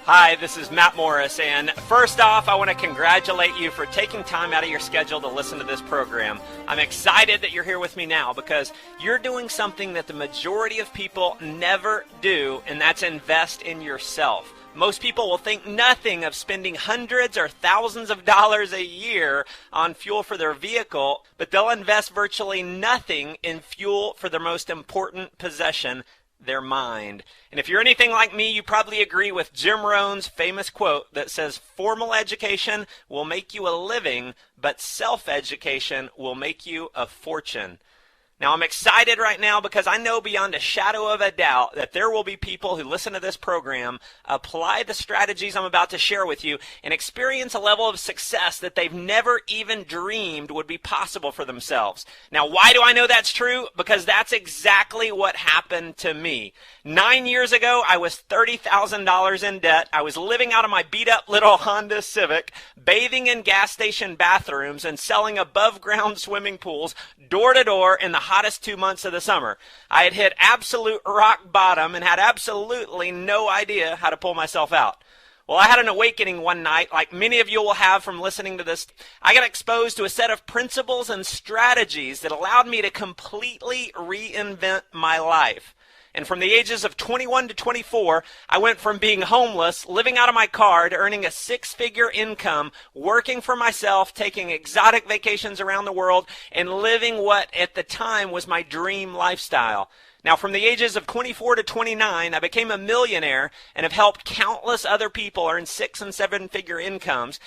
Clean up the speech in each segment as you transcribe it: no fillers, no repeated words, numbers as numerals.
Hi, this is Matt Morris, and first off, I want to congratulate you for taking time out of your schedule to listen to this program. I'm excited that you're here with me now because you're doing something that the majority of people never do, and that's invest in yourself. Most people will think nothing of spending hundreds or thousands of dollars a year on fuel for their vehicle, but they'll invest virtually nothing in fuel for their most important possession, their mind. And if you're anything like me, you probably agree with Jim Rohn's famous quote that says, "Formal education will make you a living, but self-education will make you a fortune." Now, I'm excited right now because I know beyond a shadow of a doubt that there will be people who listen to this program, apply the strategies I'm about to share with you, and experience a level of success that they've never even dreamed would be possible for themselves. Now, why do I know that's true? Because that's exactly what happened to me. 9 years ago, I was $30,000 in debt. I was living out of my beat-up little Honda Civic, bathing in gas station bathrooms, and selling above-ground swimming pools door to door in the hottest 2 months of the summer. I had hit absolute rock bottom and had absolutely no idea how to pull myself out. Well, I had an awakening one night, like many of you will have from listening to this. I got exposed to a set of principles and strategies that allowed me to completely reinvent my life. And from the ages of 21 to 24, I went from being homeless, living out of my car, to earning a six-figure income, working for myself, taking exotic vacations around the world, and living what at the time was my dream lifestyle. Now, from the ages of 24 to 29, I became a millionaire and have helped countless other people earn six- and seven-figure incomes.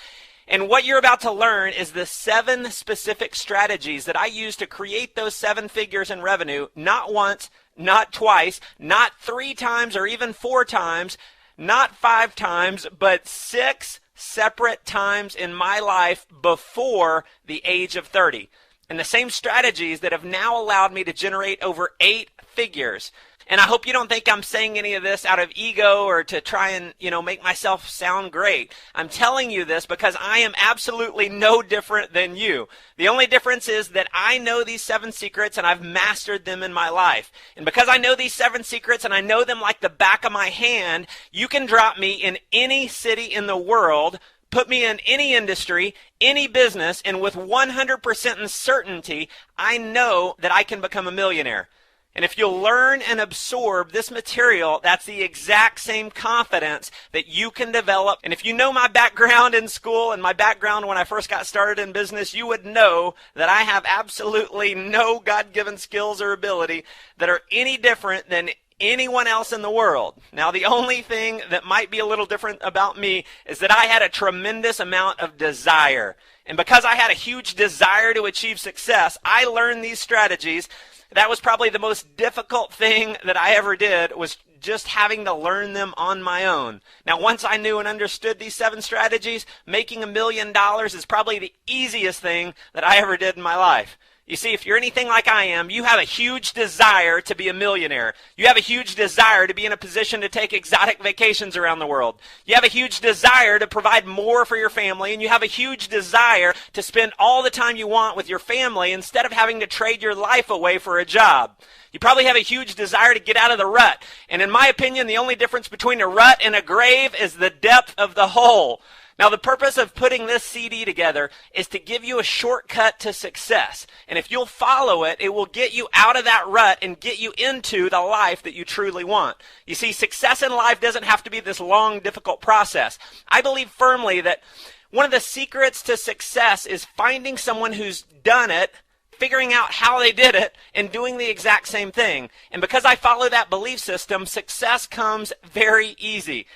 And what you're about to learn is the 7 specific strategies that I use to create those 7 figures in revenue, not once, not twice, not 3 times or even 4 times, not 5 times, but 6 separate times in my life before the age of 30. And the same strategies that have now allowed me to generate over 8 figures. And I hope you don't think I'm saying any of this out of ego or to try and, make myself sound great. I'm telling you this because I am absolutely no different than you. The only difference is that I know these 7 secrets and I've mastered them in my life. And because I know these 7 secrets and I know them like the back of my hand, you can drop me in any city in the world, put me in any industry, any business, and with 100% certainty, I know that I can become a millionaire. And if you'll learn and absorb this material, that's the exact same confidence that you can develop. And if you know my background in school and my background when I first got started in business, you would know that I have absolutely no God-given skills or ability that are any different than anyone else in the world. Now, the only thing that might be a little different about me is that I had a tremendous amount of desire. And because I had a huge desire to achieve success, I learned these strategies. That was probably the most difficult thing that I ever did, was just having to learn them on my own. Now, once I knew and understood these 7 strategies, making $1 million is probably the easiest thing that I ever did in my life. You see, if you're anything like I am, you have a huge desire to be a millionaire. You have a huge desire to be in a position to take exotic vacations around the world. You have a huge desire to provide more for your family, and you have a huge desire to spend all the time you want with your family instead of having to trade your life away for a job. You probably have a huge desire to get out of the rut. And in my opinion, the only difference between a rut and a grave is the depth of the hole. Now, the purpose of putting this CD together is to give you a shortcut to success. And if you'll follow it, it will get you out of that rut and get you into the life that you truly want. You see, success in life doesn't have to be this long, difficult process. I believe firmly that one of the secrets to success is finding someone who's done it, figuring out how they did it, and doing the exact same thing. And because I follow that belief system, success comes very easy.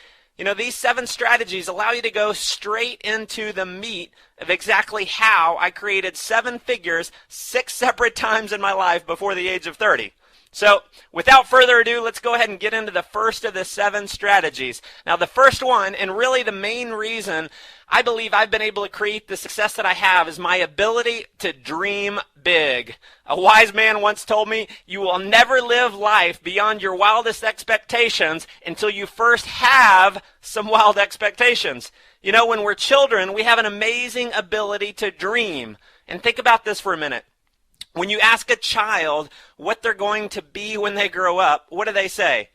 These 7 strategies allow you to go straight into the meat of exactly how I created 7 figures 6 separate times in my life before the age of 30. So, without further ado, let's go ahead and get into the first of the 7 strategies. Now, the first one, and really the main reason I believe I've been able to create the success that I have, is my ability to dream big. A wise man once told me, you will never live life beyond your wildest expectations until you first have some wild expectations. When we're children, we have an amazing ability to dream. And think about this for a minute. When you ask a child what they're going to be when they grow up, what do they say?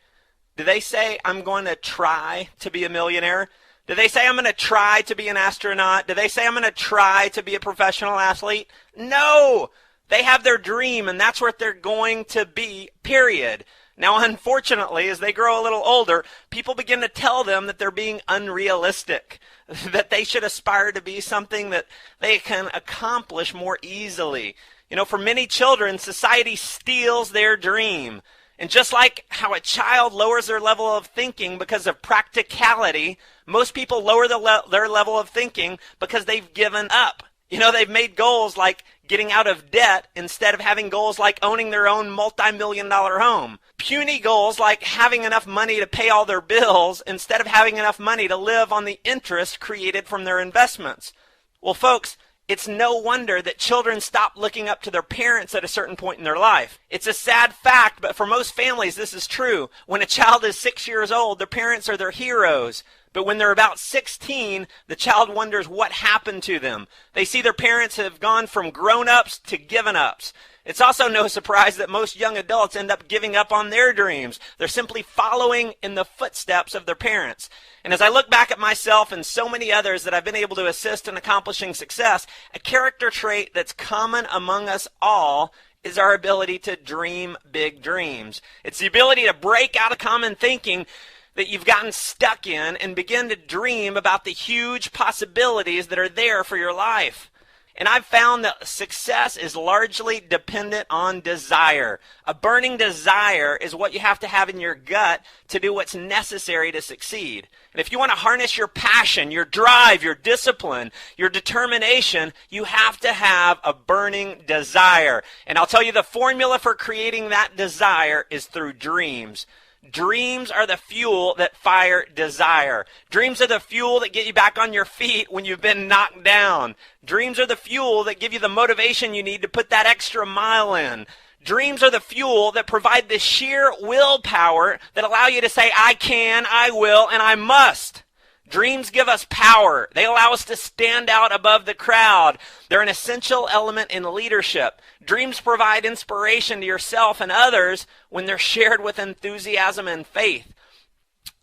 Do they say, I'm going to try to be a millionaire? Do they say, I'm going to try to be an astronaut? Do they say, I'm going to try to be a professional athlete? No! They have their dream, and that's what they're going to be, period. Now, unfortunately, as they grow a little older, people begin to tell them that they're being unrealistic, that they should aspire to be something that they can accomplish more easily. You know, for many children, society steals their dream. And just like how a child lowers their level of thinking because of practicality, most people lower their level of thinking because they've given up. You know, they've made goals like getting out of debt instead of having goals like owning their own multi-million-dollar home. Puny goals like having enough money to pay all their bills instead of having enough money to live on the interest created from their investments. Well, folks, it's no wonder that children stop looking up to their parents at a certain point in their life. It's a sad fact, but for most families, this is true. When a child is 6 years old, their parents are their heroes. But when they're about 16, the child wonders what happened to them. They see their parents have gone from grown-ups to given-ups. It's also no surprise that most young adults end up giving up on their dreams. They're simply following in the footsteps of their parents. And as I look back at myself and so many others that I've been able to assist in accomplishing success, a character trait that's common among us all is our ability to dream big dreams. It's the ability to break out of common thinking that you've gotten stuck in and begin to dream about the huge possibilities that are there for your life. And I've found that success is largely dependent on desire. A burning desire is what you have to have in your gut to do what's necessary to succeed. And if you want to harness your passion, your drive, your discipline, your determination, you have to have a burning desire. And I'll tell you, the formula for creating that desire is through dreams. Dreams are the fuel that fire desire. Dreams are the fuel that get you back on your feet when you've been knocked down. Dreams are the fuel that give you the motivation you need to put that extra mile in. Dreams are the fuel that provide the sheer willpower that allow you to say, I can, I will, and I must. Dreams give us power. They allow us to stand out above the crowd. They're an essential element in leadership. Dreams provide inspiration to yourself and others when they're shared with enthusiasm and faith.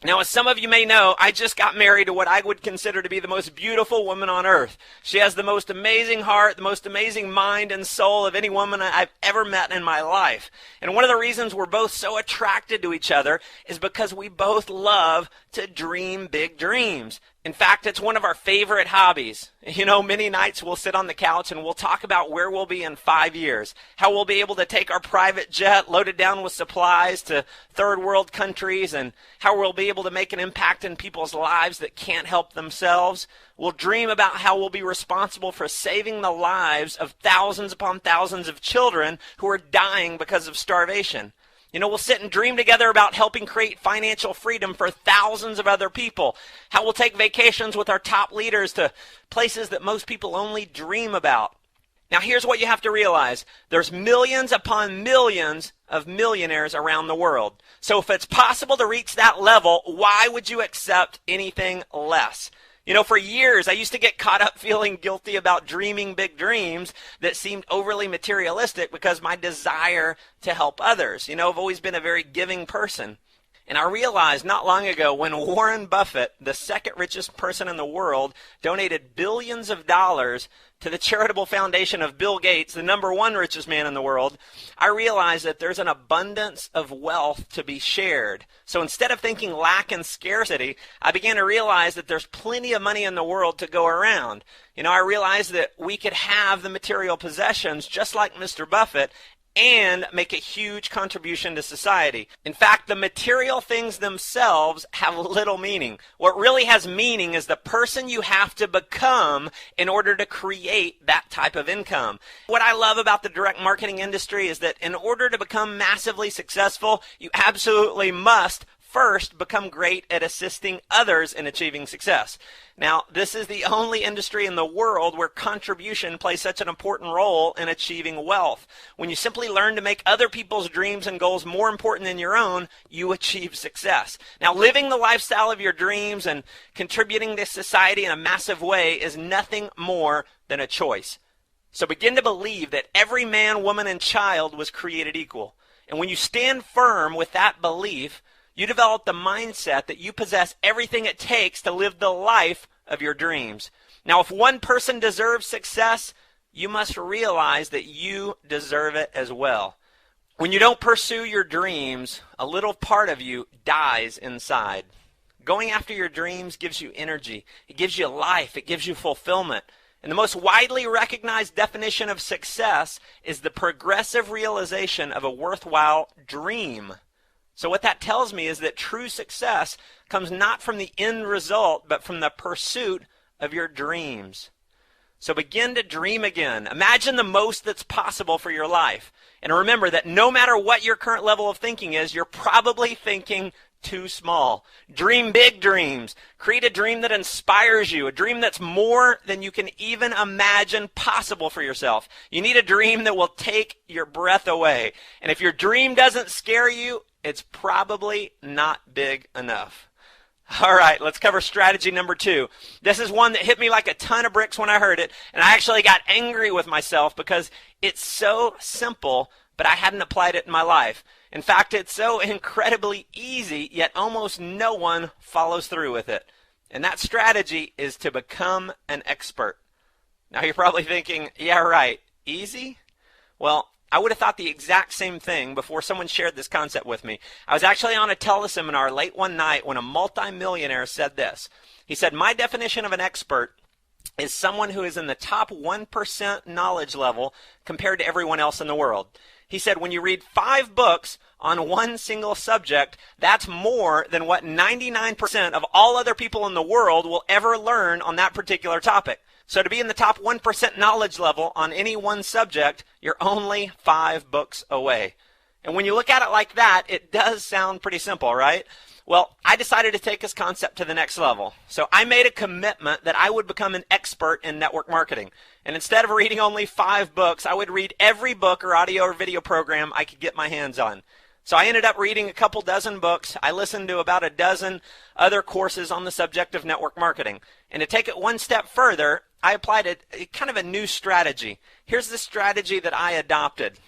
Now, as some of you may know, I just got married to what I would consider to be the most beautiful woman on earth. She has the most amazing heart, the most amazing mind and soul of any woman I've ever met in my life. And one of the reasons we're both so attracted to each other is because we both love to dream big dreams. In fact, it's one of our favorite hobbies. You know, many nights we'll sit on the couch and we'll talk about where we'll be in 5 years, how we'll be able to take our private jet loaded down with supplies to third world countries, and how we'll be able to make an impact in people's lives that can't help themselves. We'll dream about how we'll be responsible for saving the lives of thousands upon thousands of children who are dying because of starvation. You know, we'll sit and dream together about helping create financial freedom for thousands of other people. How we'll take vacations with our top leaders to places that most people only dream about. Now, here's what you have to realize. There's millions upon millions of millionaires around the world. So if it's possible to reach that level, why would you accept anything less? You know, for years, I used to get caught up feeling guilty about dreaming big dreams that seemed overly materialistic because my desire to help others. You know, I've always been a very giving person. And I realized not long ago when Warren Buffett, the second richest person in the world, donated billions of dollars to the charitable foundation of Bill Gates, the number one richest man in the world, I realized that there's an abundance of wealth to be shared. So instead of thinking lack and scarcity, I began to realize that there's plenty of money in the world to go around. You know, I realized that we could have the material possessions just like Mr. Buffett and make a huge contribution to society. In fact, the material things themselves have little meaning. What really has meaning is the person you have to become in order to create that type of income. What I love about the direct marketing industry is that in order to become massively successful, you absolutely must first become great at assisting others in achieving success. Now, this is the only industry in the world where contribution plays such an important role in achieving wealth. When you simply learn to make other people's dreams and goals more important than your own, you achieve success. Now, living the lifestyle of your dreams and contributing to society in a massive way is nothing more than a choice. So begin to believe that every man, woman, and child was created equal. And when you stand firm with that belief, You develop the mindset that you possess everything it takes to live the life of your dreams. Now, if one person deserves success, you must realize that you deserve it as well. When you don't pursue your dreams, a little part of you dies inside. Going after your dreams gives you energy. It gives you life. It gives you fulfillment. And the most widely recognized definition of success is the progressive realization of a worthwhile dream. So what that tells me is that true success comes not from the end result, but from the pursuit of your dreams. So begin to dream again. Imagine the most that's possible for your life. And remember that no matter what your current level of thinking is, you're probably thinking too small. Dream big dreams. Create a dream that inspires you, a dream that's more than you can even imagine possible for yourself. You need a dream that will take your breath away. And if your dream doesn't scare you, it's probably not big enough. All right, let's cover strategy number 2. This is one that hit me like a ton of bricks when I heard it, and I actually got angry with myself because it's so simple, but I hadn't applied it in my life. In fact, it's so incredibly easy, yet almost no one follows through with it. And that strategy is to become an expert. Now you're probably thinking, yeah, right, easy? Well, I would have thought the exact same thing before someone shared this concept with me. I was actually on a teleseminar late one night when a multimillionaire said this. He said, my definition of an expert is someone who is in the top 1% knowledge level compared to everyone else in the world. He said, when you read 5 books on one single subject, that's more than what 99% of all other people in the world will ever learn on that particular topic. So to be in the top 1% knowledge level on any one subject, you're only 5 books away. And when you look at it like that, it does sound pretty simple, right? Well, I decided to take this concept to the next level. So I made a commitment that I would become an expert in network marketing. And instead of reading only 5 books, I would read every book or audio or video program I could get my hands on. So I ended up reading a couple dozen books. I listened to about a dozen other courses on the subject of network marketing. And to take it one step further, I applied a kind of a new strategy. Here's the strategy that I adopted.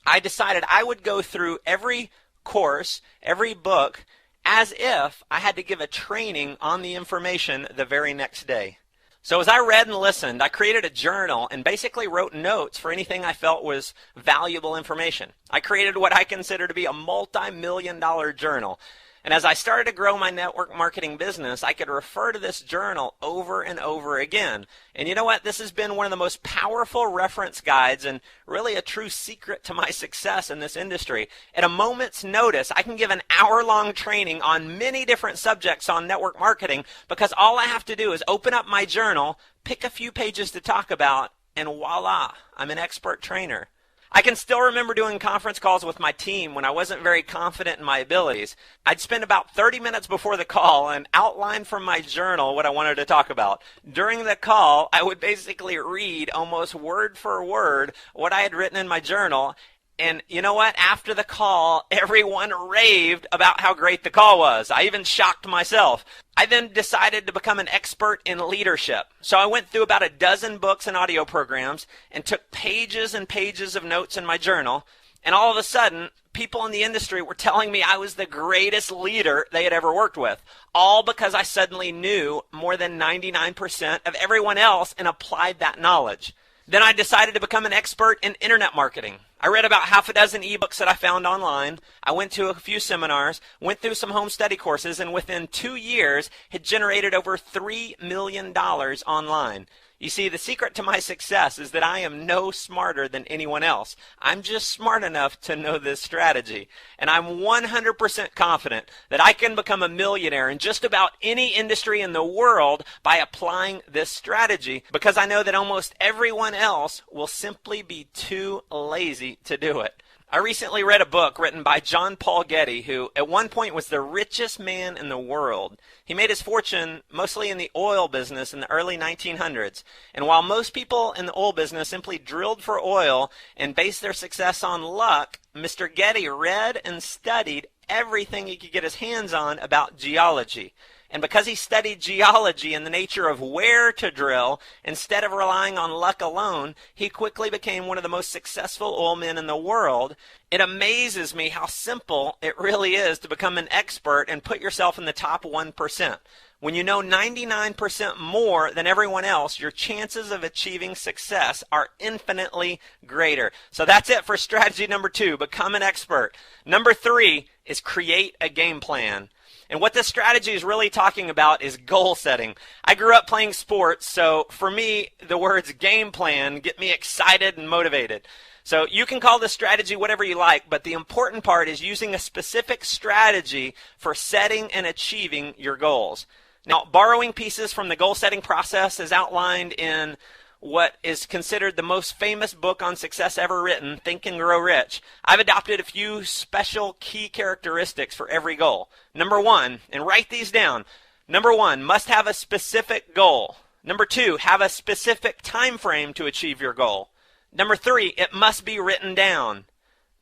I decided I would go through every course, every book, as if I had to give a training on the information the very next day. So as I read and listened, I created a journal and basically wrote notes for anything I felt was valuable information. I created what I consider to be a multi-million-dollar journal. And as I started to grow my network marketing business, I could refer to this journal over and over again. And you know what? This has been one of the most powerful reference guides and really a true secret to my success in this industry. At a moment's notice, I can give an hour-long training on many different subjects on network marketing because all I have to do is open up my journal, pick a few pages to talk about, and voila, I'm an expert trainer. I can still remember doing conference calls with my team when I wasn't very confident in my abilities. I'd spend about 30 minutes before the call and outline from my journal what I wanted to talk about. During the call, I would basically read almost word for word what I had written in my journal. And you know what? After the call, everyone raved about how great the call was. I even shocked myself. I then decided to become an expert in leadership. So I went through about a dozen books and audio programs and took pages and pages of notes in my journal. And all of a sudden, people in the industry were telling me I was the greatest leader they had ever worked with. All because I suddenly knew more than 99% of everyone else and applied that knowledge. Then I decided to become an expert in internet marketing. I read about half a dozen ebooks that I found online. I went to a few seminars, went through some home study courses, and within 2 years had generated over $3 million online. You see, the secret to my success is that I am no smarter than anyone else. I'm just smart enough to know this strategy. And I'm 100% confident that I can become a millionaire in just about any industry in the world by applying this strategy because I know that almost everyone else will simply be too lazy to do it. I recently read a book written by John Paul Getty, who at one point was the richest man in the world. He made his fortune mostly in the oil business in the early 1900s. And while most people in the oil business simply drilled for oil and based their success on luck, Mr. Getty read and studied everything he could get his hands on about geology. And because he studied geology and the nature of where to drill, instead of relying on luck alone, he quickly became one of the most successful oil men in the world. It amazes me how simple it really is to become an expert and put yourself in the top 1%. When you know 99% more than everyone else, your chances of achieving success are infinitely greater. So that's it for strategy number 2, become an expert. Number 3 is create a game plan. And what this strategy is really talking about is goal setting. I grew up playing sports, so for me, the words game plan get me excited and motivated. So you can call this strategy whatever you like, but the important part is using a specific strategy for setting and achieving your goals. Now, borrowing pieces from the goal-setting process is outlined in what is considered the most famous book on success ever written, Think and Grow Rich. I've adopted a few special key characteristics for every goal. Number 1, and write these down. Number 1, must have a specific goal. Number 2, have a specific time frame to achieve your goal. Number 3, it must be written down.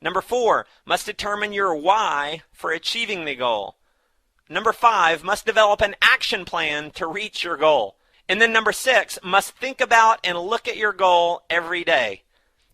Number 4, must determine your why for achieving the goal. Number 5, must develop an action plan to reach your goal. And then number 6, must think about and look at your goal every day.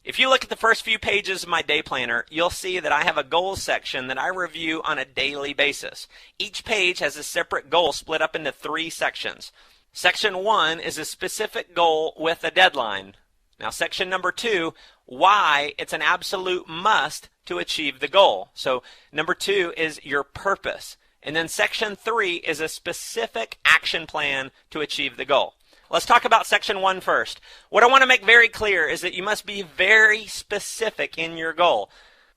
If you look at the first few pages of my day planner, you'll see that I have a goals section that I review on a daily basis. Each page has a separate goal split up into 3 sections. Section 1 is a specific goal with a deadline. Now, section number 2, why it's an absolute must to achieve the goal. So number 2 is your purpose. And then section 3 is a specific action plan to achieve the goal. Let's talk about section 1 first. What I want to make very clear is that you must be very specific in your goal.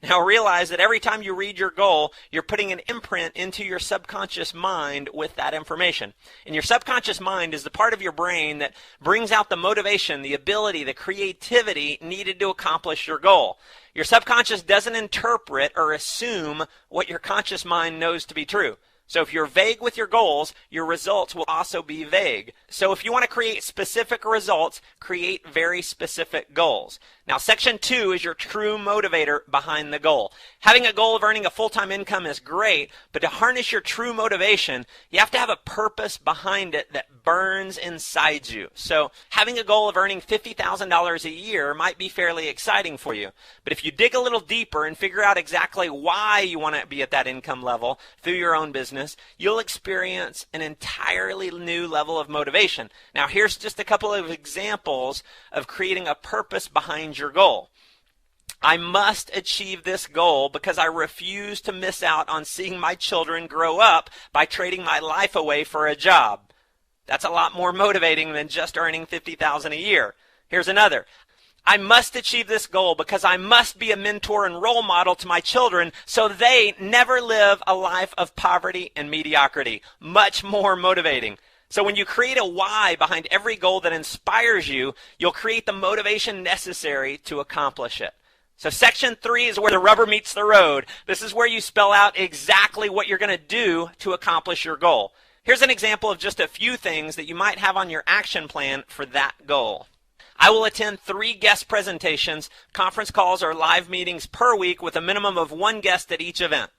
Now realize that every time you read your goal, you're putting an imprint into your subconscious mind with that information. And your subconscious mind is the part of your brain that brings out the motivation, the ability, the creativity needed to accomplish your goal. Your subconscious doesn't interpret or assume what your conscious mind knows to be true. So if you're vague with your goals, your results will also be vague. So if you want to create specific results, create very specific goals. Now, section 2 is your true motivator behind the goal. Having a goal of earning a full-time income is great, but to harness your true motivation, you have to have a purpose behind it that burns inside you. So having a goal of earning $50,000 a year might be fairly exciting for you. But if you dig a little deeper and figure out exactly why you want to be at that income level through your own business, you'll experience an entirely new level of motivation. Now, here's just a couple of examples of creating a purpose behind your goal. I must achieve this goal because I refuse to miss out on seeing my children grow up by trading my life away for a job. That's a lot more motivating than just earning $50,000 a year. Here's another. I must achieve this goal because I must be a mentor and role model to my children so they never live a life of poverty and mediocrity. Much more motivating. So when you create a why behind every goal that inspires you, you'll create the motivation necessary to accomplish it. So section 3 is where the rubber meets the road. This is where you spell out exactly what you're going to do to accomplish your goal. Here's an example of just a few things that you might have on your action plan for that goal. I will attend 3 guest presentations, conference calls, or live meetings per week with a minimum of 1 guest at each event.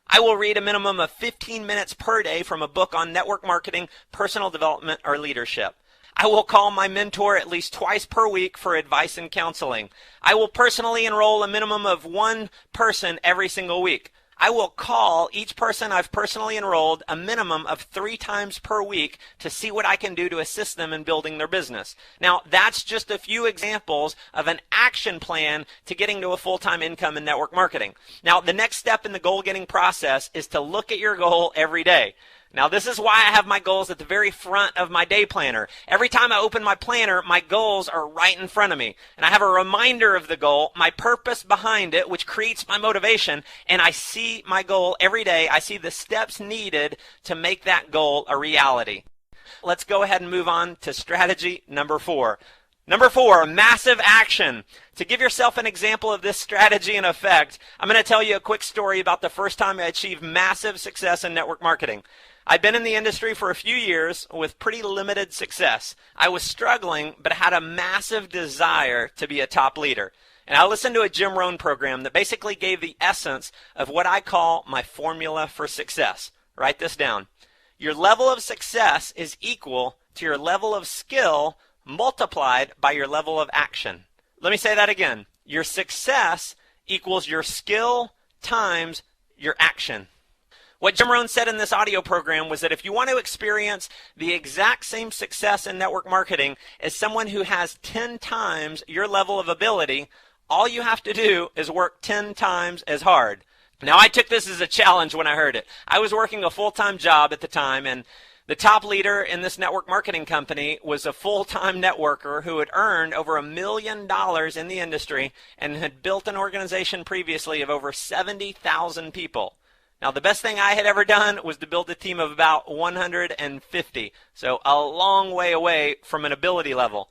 I will read a minimum of 15 minutes per day from a book on network marketing, personal development, or leadership. I will call my mentor at least twice per week for advice and counseling. I will personally enroll a minimum of 1 person every single week. I will call each person I've personally enrolled a minimum of 3 times per week to see what I can do to assist them in building their business. Now, that's just a few examples of an action plan to getting to a full-time income in network marketing. Now, the next step in the goal-getting process is to look at your goal every day. Now, this is why I have my goals at the very front of my day planner. Every time I open my planner, my goals are right in front of me. And I have a reminder of the goal, my purpose behind it, which creates my motivation, and I see my goal every day. I see the steps needed to make that goal a reality. Let's go ahead and move on to strategy number 4. Number 4, massive action. To give yourself an example of this strategy in effect, I'm going to tell you a quick story about the first time I achieved massive success in network marketing. I'd been in the industry for a few years with pretty limited success. I was struggling, but had a massive desire to be a top leader. And I listened to a Jim Rohn program that basically gave the essence of what I call my formula for success. Write this down. Your level of success is equal to your level of skill multiplied by your level of action. Let me say that again. Your success equals your skill times your action. What Jim Rohn said in this audio program was that if you want to experience the exact same success in network marketing as someone who has 10 times your level of ability, all you have to do is work 10 times as hard. Now, I took this as a challenge when I heard it. I was working a full-time job at the time, and the top leader in this network marketing company was a full-time networker who had earned over $1 million in the industry and had built an organization previously of over 70,000 people. Now, the best thing I had ever done was to build a team of about 150, so a long way away from an ability level.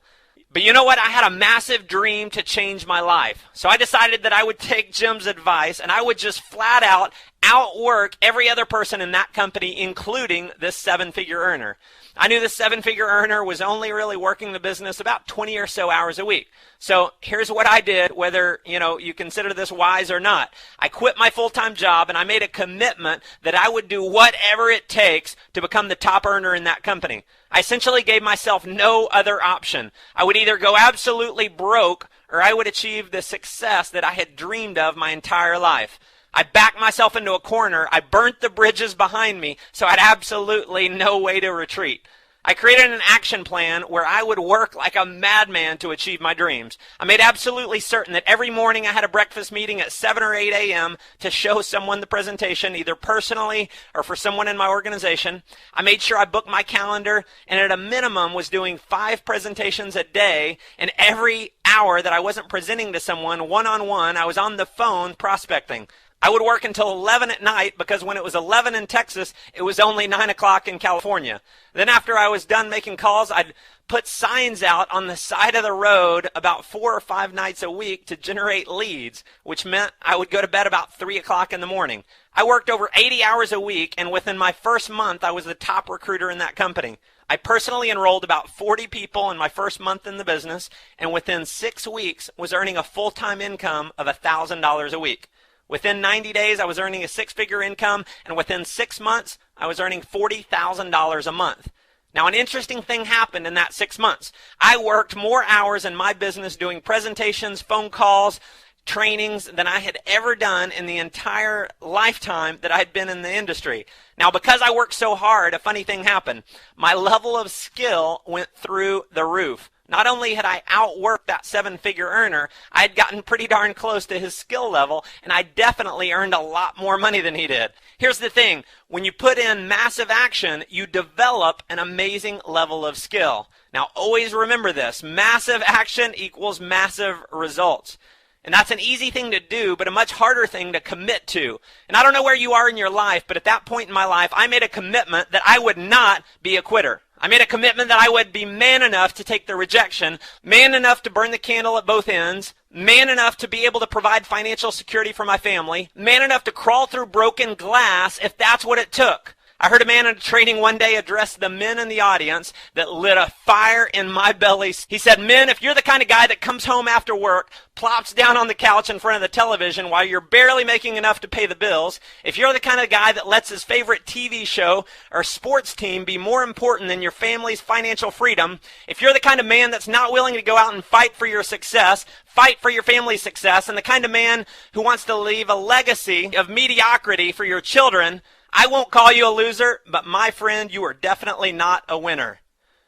But you know what? I had a massive dream to change my life. So I decided that I would take Jim's advice and I would just flat out outwork every other person in that company, including this 7-figure earner. I knew this 7-figure earner was only really working the business about 20 or so hours a week. So here's what I did, whether you consider this wise or not. I quit my full-time job and I made a commitment that I would do whatever it takes to become the top earner in that company. I essentially gave myself no other option. I would either go absolutely broke or I would achieve the success that I had dreamed of my entire life. I backed myself into a corner. I burnt the bridges behind me, so I had absolutely no way to retreat. I created an action plan where I would work like a madman to achieve my dreams. I made absolutely certain that every morning I had a breakfast meeting at 7 or 8 a.m. to show someone the presentation, either personally or for someone in my organization. I made sure I booked my calendar and at a minimum was doing 5 presentations a day, and every hour that I wasn't presenting to someone one-on-one, I was on the phone prospecting. I would work until 11 at night because when it was 11 in Texas, it was only 9 o'clock in California. Then after I was done making calls, I'd put signs out on the side of the road about 4 or 5 nights a week to generate leads, which meant I would go to bed about 3 o'clock in the morning. I worked over 80 hours a week, and within my first month, I was the top recruiter in that company. I personally enrolled about 40 people in my first month in the business, and within 6 weeks was earning a full-time income of $1,000 a week. Within 90 days, I was earning a 6-figure income, and within 6 months, I was earning $40,000 a month. Now, an interesting thing happened in that 6 months. I worked more hours in my business doing presentations, phone calls, trainings than I had ever done in the entire lifetime that I had been in the industry. Now, because I worked so hard, a funny thing happened. My level of skill went through the roof. Not only had I outworked that 7-figure earner, I had gotten pretty darn close to his skill level, and I definitely earned a lot more money than he did. Here's the thing. When you put in massive action, you develop an amazing level of skill. Now, always remember this. Massive action equals massive results. And that's an easy thing to do, but a much harder thing to commit to. And I don't know where you are in your life, but at that point in my life, I made a commitment that I would not be a quitter. I made a commitment that I would be man enough to take the rejection, man enough to burn the candle at both ends, man enough to be able to provide financial security for my family, man enough to crawl through broken glass if that's what it took. I heard a man in a training one day address the men in the audience that lit a fire in my belly. He said, "Men, if you're the kind of guy that comes home after work, plops down on the couch in front of the television while you're barely making enough to pay the bills, if you're the kind of guy that lets his favorite TV show or sports team be more important than your family's financial freedom, if you're the kind of man that's not willing to go out and fight for your success, fight for your family's success, and the kind of man who wants to leave a legacy of mediocrity for your children, I won't call you a loser, but my friend, you are definitely not a winner."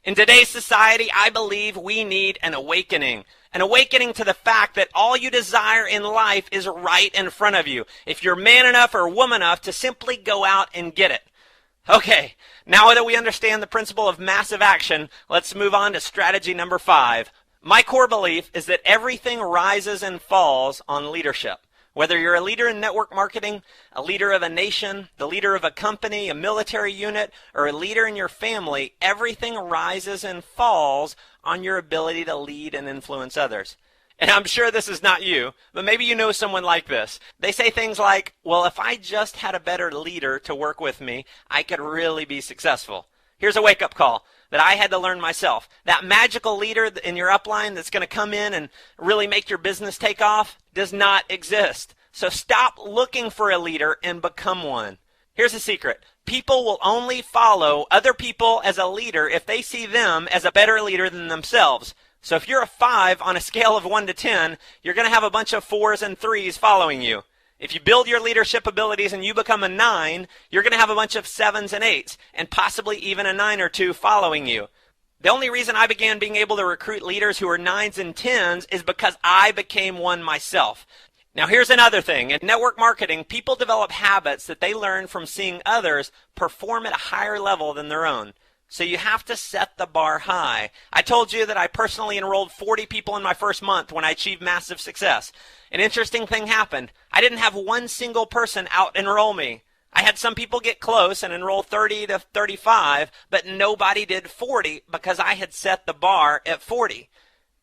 In today's society, I believe we need an awakening to the fact that all you desire in life is right in front of you, if you're man enough or woman enough to simply go out and get it. Okay, now that we understand the principle of massive action, let's move on to strategy number 5. My core belief is that everything rises and falls on leadership. Whether you're a leader in network marketing, a leader of a nation, the leader of a company, a military unit, or a leader in your family, everything rises and falls on your ability to lead and influence others. And I'm sure this is not you, but maybe you know someone like this. They say things like, well, if I just had a better leader to work with me, I could really be successful. Here's a wake-up call that I had to learn myself. That magical leader in your upline that's going to come in and really make your business take off does not exist. So stop looking for a leader and become one. Here's the secret. People will only follow other people as a leader if they see them as a better leader than themselves. So if you're a 5 on a scale of 1 to 10, you're going to have a bunch of 4s and 3s following you. If you build your leadership abilities and you become a 9, you're going to have a bunch of 7s and 8s, and possibly even a 9 or 2 following you. The only reason I began being able to recruit leaders who are 9s and 10s is because I became one myself. Now here's another thing. In network marketing, people develop habits that they learn from seeing others perform at a higher level than their own. So you have to set the bar high. I told you that I personally enrolled 40 people in my first month when I achieved massive success. An interesting thing happened. I didn't have one single person out-enroll me. I had some people get close and enroll 30 to 35, but nobody did 40 because I had set the bar at 40.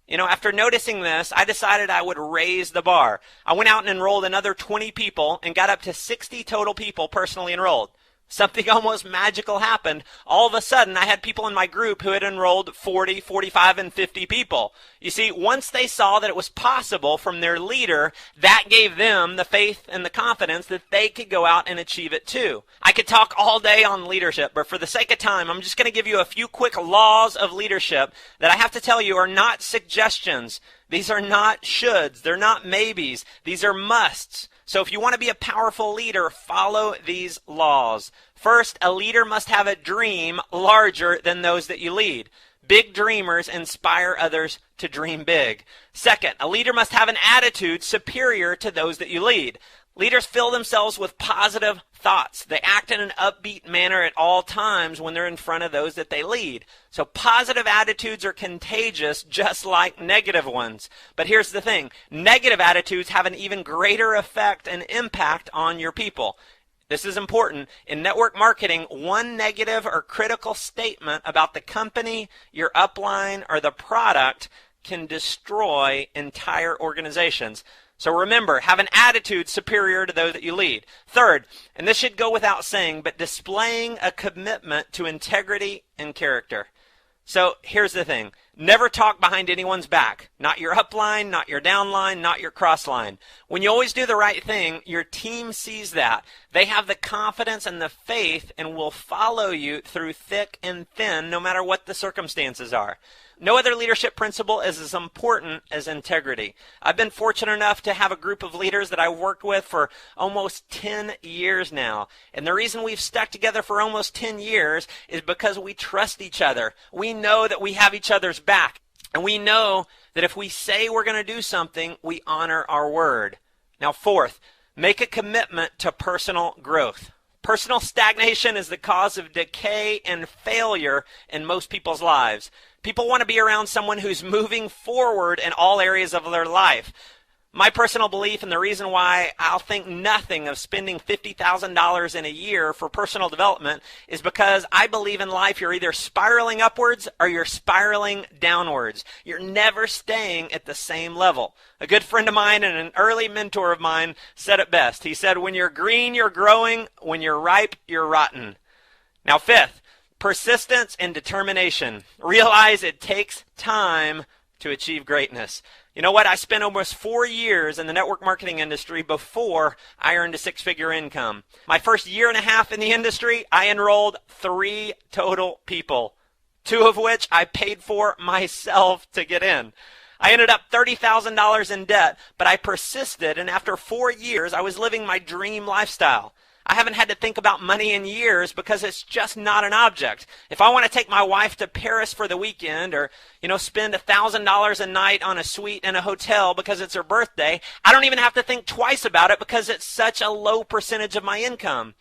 After noticing this, I decided I would raise the bar. I went out and enrolled another 20 people and got up to 60 total people personally enrolled. Something almost magical happened. All of a sudden, I had people in my group who had enrolled 40, 45, and 50 people. You see, once they saw that it was possible from their leader, that gave them the faith and the confidence that they could go out and achieve it too. I could talk all day on leadership, but for the sake of time, I'm just going to give you a few quick laws of leadership that I have to tell you are not suggestions. These are not shoulds. They're not maybes. These are musts. So if you want to be a powerful leader, follow these laws. First, a leader must have a dream larger than those that you lead. Big dreamers inspire others to dream big. Second, a leader must have an attitude superior to those that you lead. Leaders fill themselves with positive thoughts. They act in an upbeat manner at all times when they're in front of those that they lead. So positive attitudes are contagious just like negative ones. But here's the thing. Negative attitudes have an even greater effect and impact on your people. This is important. In network marketing, one negative or critical statement about the company, your upline, or the product can destroy entire organizations. So remember, have an attitude superior to those that you lead. Third, and this should go without saying, but displaying a commitment to integrity and character. So here's the thing. Never talk behind anyone's back. Not your upline, not your downline, not your crossline. When you always do the right thing, your team sees that. They have the confidence and the faith and will follow you through thick and thin, no matter what the circumstances are. No other leadership principle is as important as integrity. I've been fortunate enough to have a group of leaders that I've worked with for almost 10 years now. And the reason we've stuck together for almost 10 years is because we trust each other. We know that we have each other's back. And we know that if we say we're going to do something, we honor our word. Now, fourth, make a commitment to personal growth. Personal stagnation is the cause of decay and failure in most people's lives. People want to be around someone who's moving forward in all areas of their life. My personal belief, and the reason why I'll think nothing of spending $50,000 in a year for personal development, is because I believe in life you're either spiraling upwards or you're spiraling downwards. You're never staying at the same level. A good friend of mine and an early mentor of mine said it best. He said, when you're green, you're growing. When you're ripe, you're rotten. Now, fifth, persistence and determination. Realize it takes time to achieve greatness. You know what? I spent almost 4 years in the network marketing industry before I earned a six-figure income. My first year and a half in the industry, I enrolled 3 total people, 2 of which I paid for myself to get in. I ended up $30,000 in debt, but I persisted, and after 4 years, I was living my dream lifestyle. I haven't had to think about money in years because it's just not an object. If I want to take my wife to Paris for the weekend or, spend $1,000 a night on a suite in a hotel because it's her birthday, I don't even have to think twice about it because it's such a low percentage of my income.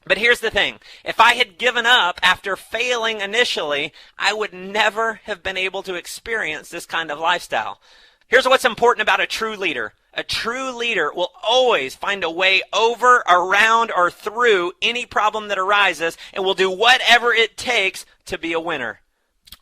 But here's the thing. If I had given up after failing initially, I would never have been able to experience this kind of lifestyle. Here's what's important about a true leader. A true leader will always find a way over, around, or through any problem that arises and will do whatever it takes to be a winner.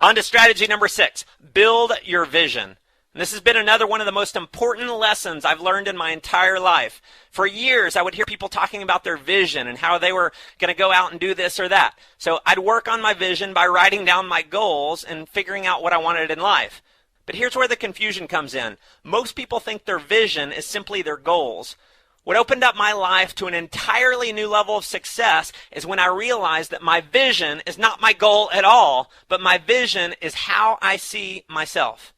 On to strategy number 6, build your vision. And this has been another one of the most important lessons I've learned in my entire life. For years, I would hear people talking about their vision and how they were going to go out and do this or that. So I'd work on my vision by writing down my goals and figuring out what I wanted in life. But here's where the confusion comes in. Most people think their vision is simply their goals. What opened up my life to an entirely new level of success is when I realized that my vision is not my goal at all, but my vision is how I see myself.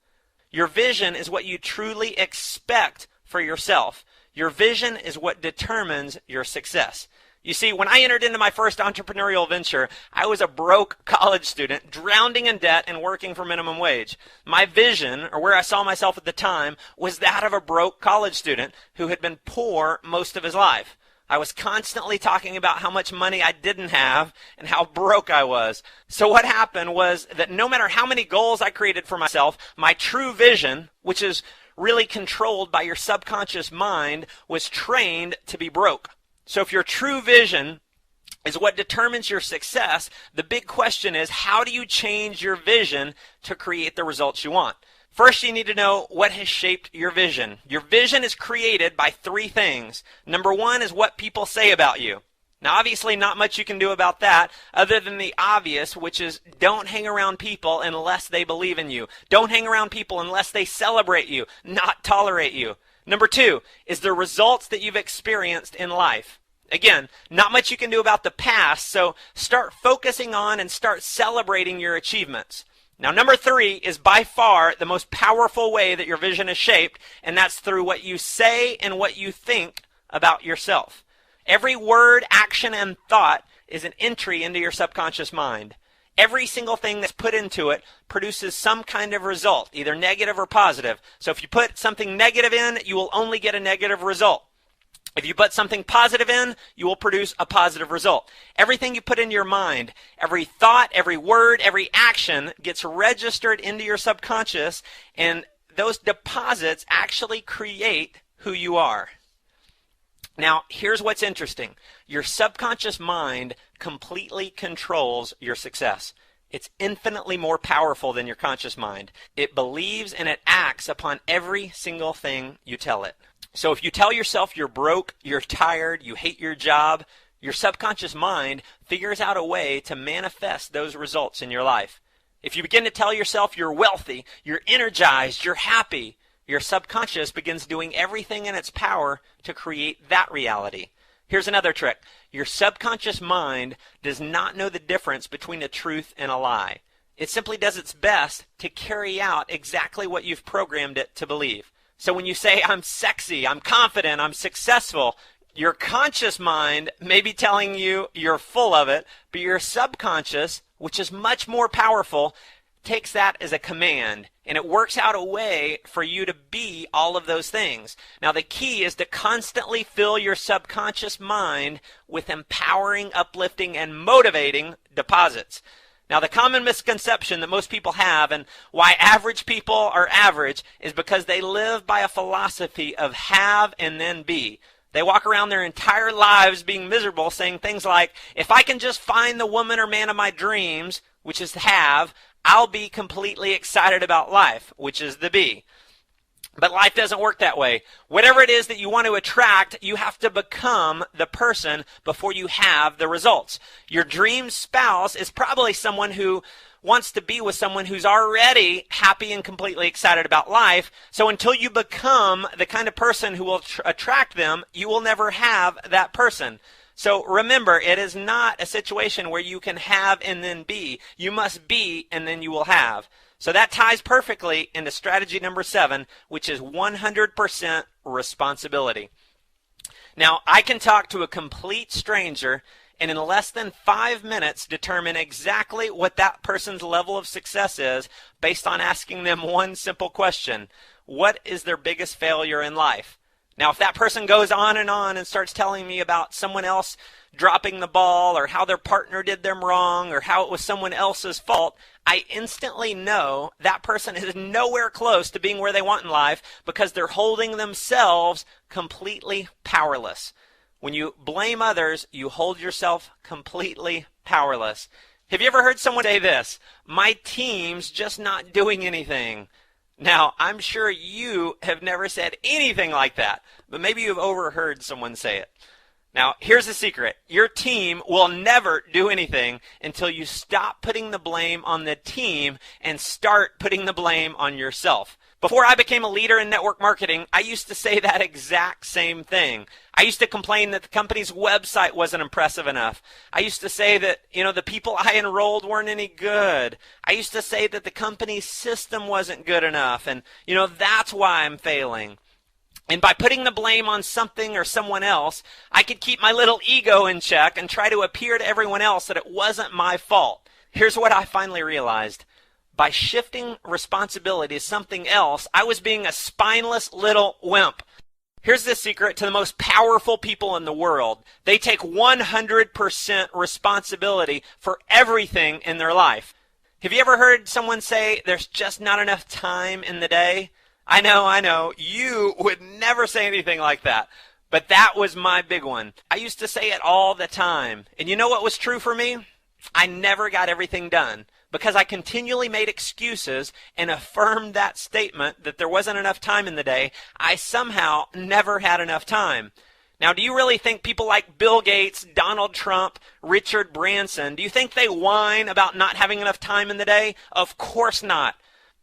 Your vision is what you truly expect for yourself. Your vision is what determines your success. You see, when I entered into my first entrepreneurial venture, I was a broke college student, drowning in debt and working for minimum wage. My vision, or where I saw myself at the time, was that of a broke college student who had been poor most of his life. I was constantly talking about how much money I didn't have and how broke I was. So what happened was that no matter how many goals I created for myself, my true vision, which is really controlled by your subconscious mind, was trained to be broke. So if your true vision is what determines your success, the big question is, how do you change your vision to create the results you want? First, you need to know what has shaped your vision. Your vision is created by three things. Number one is what people say about you. Now, obviously, not much you can do about that other than the obvious, which is don't hang around people unless they believe in you. Don't hang around people unless they celebrate you, not tolerate you. Number two is the results that you've experienced in life. Again, not much you can do about the past, so start focusing on and start celebrating your achievements. Now, number three is by far the most powerful way that your vision is shaped, and that's through what you say and what you think about yourself. Every word, action, and thought is an entry into your subconscious mind. Every single thing that's put into it produces some kind of result, either negative or positive. So if you put something negative in, you will only get a negative result. If you put something positive in, you will produce a positive result. Everything you put in your mind, every thought, every word, every action gets registered into your subconscious, and those deposits actually create who you are. Now, here's what's interesting. Your subconscious mind completely controls your success. It's infinitely more powerful than your conscious mind. It believes and it acts upon every single thing you tell it. So if you tell yourself you're broke, you're tired, you hate your job, your subconscious mind figures out a way to manifest those results in your life. If you begin to tell yourself you're wealthy, you're energized, you're happy, your subconscious begins doing everything in its power to create that reality. Here's another trick. Your subconscious mind does not know the difference between a truth and a lie. It simply does its best to carry out exactly what you've programmed it to believe. So when you say, I'm sexy, I'm confident, I'm successful, your conscious mind may be telling you you're full of it, but your subconscious, which is much more powerful, takes that as a command, and it works out a way for you to be all of those things. Now, the key is to constantly fill your subconscious mind with empowering, uplifting, and motivating deposits. Now, the common misconception that most people have and why average people are average is because they live by a philosophy of have and then be. They walk around their entire lives being miserable, saying things like, if I can just find the woman or man of my dreams, which is have, I'll be completely excited about life, which is the be. But life doesn't work that way. Whatever it is that you want to attract, you have to become the person before you have the results. Your dream spouse is probably someone who wants to be with someone who's already happy and completely excited about life. So until you become the kind of person who will attract them, you will never have that person. So remember, it is not a situation where you can have and then be. You must be and then you will have. So that ties perfectly into strategy number 7, which is 100% responsibility. Now, I can talk to a complete stranger and in less than 5 minutes determine exactly what that person's level of success is based on asking them one simple question. What is their biggest failure in life? Now, if that person goes on and starts telling me about someone else dropping the ball or how their partner did them wrong or how it was someone else's fault, I instantly know that person is nowhere close to being where they want in life because they're holding themselves completely powerless. When you blame others, you hold yourself completely powerless. Have you ever heard someone say this? My team's just not doing anything. Now, I'm sure you have never said anything like that, but maybe you've overheard someone say it. Now, here's the secret. Your team will never do anything until you stop putting the blame on the team and start putting the blame on yourself. Before I became a leader in network marketing, I used to say that exact same thing. I used to complain that the company's website wasn't impressive enough. I used to say that, the people I enrolled weren't any good. I used to say that the company's system wasn't good enough. And, that's why I'm failing. And by putting the blame on something or someone else, I could keep my little ego in check and try to appear to everyone else that it wasn't my fault. Here's what I finally realized. By shifting responsibility to something else, I was being a spineless little wimp. Here's the secret to the most powerful people in the world. They take 100% responsibility for everything in their life. Have you ever heard someone say, there's just not enough time in the day? I know. You would never say anything like that. But that was my big one. I used to say it all the time. And you know what was true for me? I never got everything done. Because I continually made excuses and affirmed that statement that there wasn't enough time in the day, I somehow never had enough time. Now, do you really think people like Bill Gates, Donald Trump, Richard Branson, do you think they whine about not having enough time in the day? Of course not.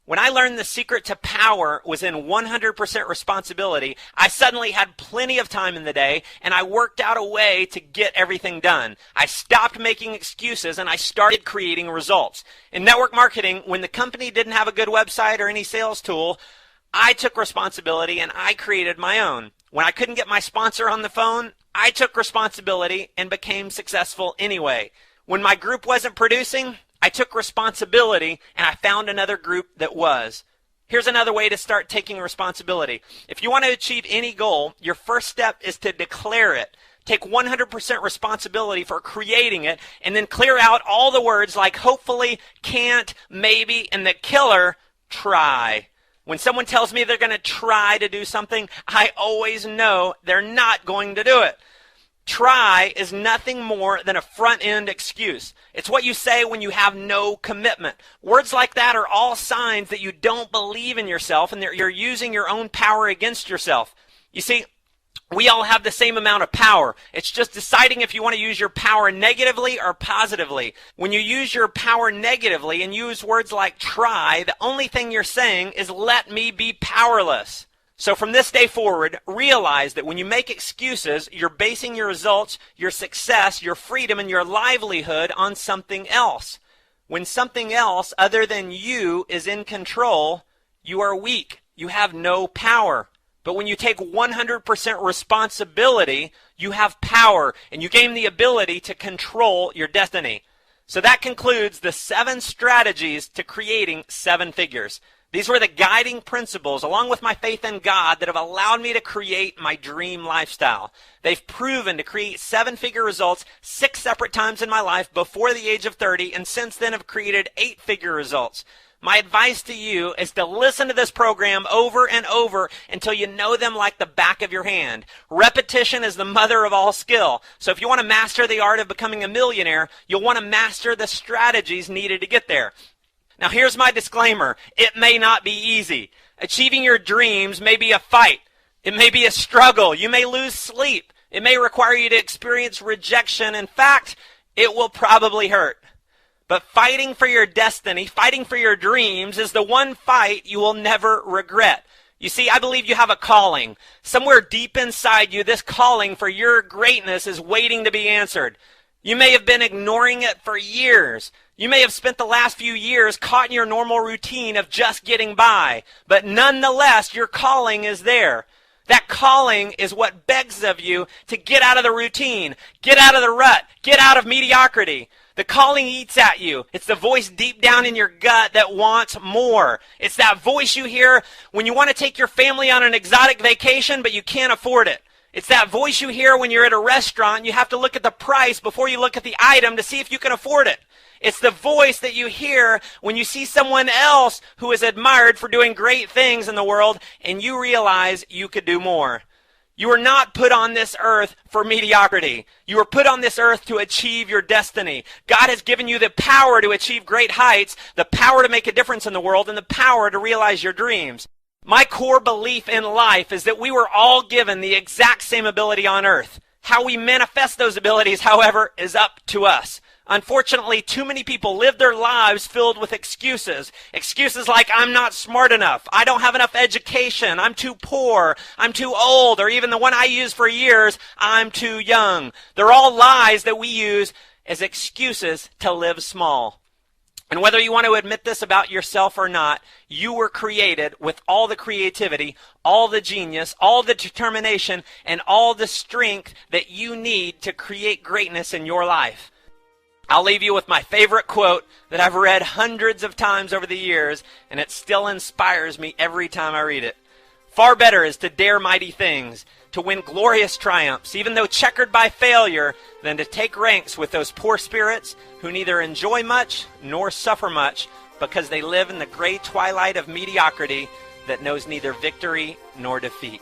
When I learned the secret to power was in 100% responsibility, I suddenly had plenty of time in the day, and I worked out a way to get everything done. I stopped making excuses, and I started creating results. In network marketing, when the company didn't have a good website or any sales tool, I took responsibility, and I created my own. When I couldn't get my sponsor on the phone, I took responsibility and became successful anyway. When my group wasn't producing, I took responsibility and I found another group that was. Here's another way to start taking responsibility. If you want to achieve any goal, your first step is to declare it. Take 100% responsibility for creating it and then clear out all the words like hopefully, can't, maybe, and the killer, try. When someone tells me they're going to try to do something, I always know they're not going to do it. Try is nothing more than a front-end excuse. It's what you say when you have no commitment. Words like that are all signs that you don't believe in yourself and that you're using your own power against yourself. You see, we all have the same amount of power. It's just deciding if you want to use your power negatively or positively. When you use your power negatively and use words like try, the only thing you're saying is let me be powerless. So from this day forward, realize that when you make excuses, you're basing your results, your success, your freedom, and your livelihood on something else. When something else other than you is in control, you are weak. You have no power. But when you take 100% responsibility, you have power, and you gain the ability to control your destiny. So that concludes the 7 strategies to creating 7 figures. These were the guiding principles, along with my faith in God, that have allowed me to create my dream lifestyle. They've proven to create 7-figure results 6 separate times in my life before the age of 30, and since then have created 8-figure results. My advice to you is to listen to this program over and over until you know them like the back of your hand. Repetition is the mother of all skill. So if you want to master the art of becoming a millionaire, you'll want to master the strategies needed to get there. Now here's my disclaimer. It may not be easy. Achieving your dreams may be a fight. It may be a struggle. You may lose sleep. It may require you to experience rejection. In fact, it will probably hurt. But fighting for your destiny, fighting for your dreams is the one fight you will never regret. You see, I believe you have a calling. Somewhere deep inside you, this calling for your greatness is waiting to be answered. You may have been ignoring it for years. You may have spent the last few years caught in your normal routine of just getting by. But nonetheless, your calling is there. That calling is what begs of you to get out of the routine, get out of the rut, get out of mediocrity. The calling eats at you. It's the voice deep down in your gut that wants more. It's that voice you hear when you want to take your family on an exotic vacation, but you can't afford it. It's that voice you hear when you're at a restaurant and you have to look at the price before you look at the item to see if you can afford it. It's the voice that you hear when you see someone else who is admired for doing great things in the world and you realize you could do more. You were not put on this earth for mediocrity. You were put on this earth to achieve your destiny. God has given you the power to achieve great heights, the power to make a difference in the world, and the power to realize your dreams. My core belief in life is that we were all given the exact same ability on earth. How we manifest those abilities, however, is up to us. Unfortunately, too many people live their lives filled with excuses. Excuses like, I'm not smart enough, I don't have enough education, I'm too poor, I'm too old, or even the one I used for years, I'm too young. They're all lies that we use as excuses to live small. And whether you want to admit this about yourself or not, you were created with all the creativity, all the genius, all the determination, and all the strength that you need to create greatness in your life. I'll leave you with my favorite quote that I've read hundreds of times over the years, and it still inspires me every time I read it. Far better is to dare mighty things, to win glorious triumphs, even though checkered by failure, than to take ranks with those poor spirits who neither enjoy much nor suffer much because they live in the gray twilight of mediocrity that knows neither victory nor defeat.